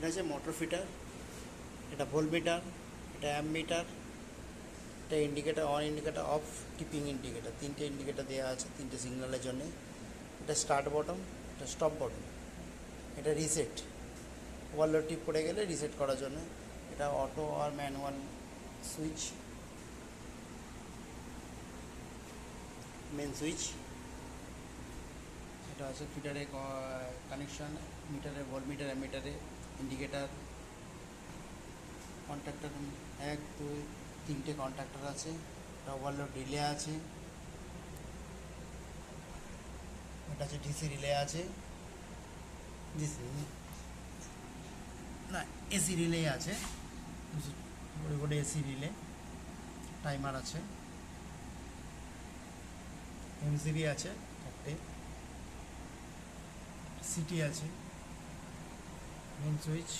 এটা হচ্ছে motor fitter, এটা ভোল্টমিটার, এটা অ্যামমিটার, এটা indicator, on indicator, of, keeping indicator, তিনটে ইন্ডিকেটার দেওয়া আছে তিনটে সিগন্যালের জন্য। এটা স্টার্ট বটন, এটা স্টপ বটন, এটা রিসেট, ওভারলোড টিপ পড়ে গেলে রিসেট করার জন্য। এটা অটো আর ম্যানুয়াল সুইচ, মেন সুইচ। এটা আছে ফিটারে কানেকশান, মিটারে, ভোল্টমিটার, অ্যামমিটারে, ইন্ডিকেটার, কন্ট্যাক্টর 1 2 3টে কন্ট্যাক্টর আছে। এটা ওভারলোড রিলে আছে, এটা হচ্ছে ডিসি রিলে আছে, ডিসি না এসি রিলে আছে, ওটা এসি রিলে। টাইমার আছে, এমসিবি আছে 4টে, সিটি আছে, মেন সুইচ।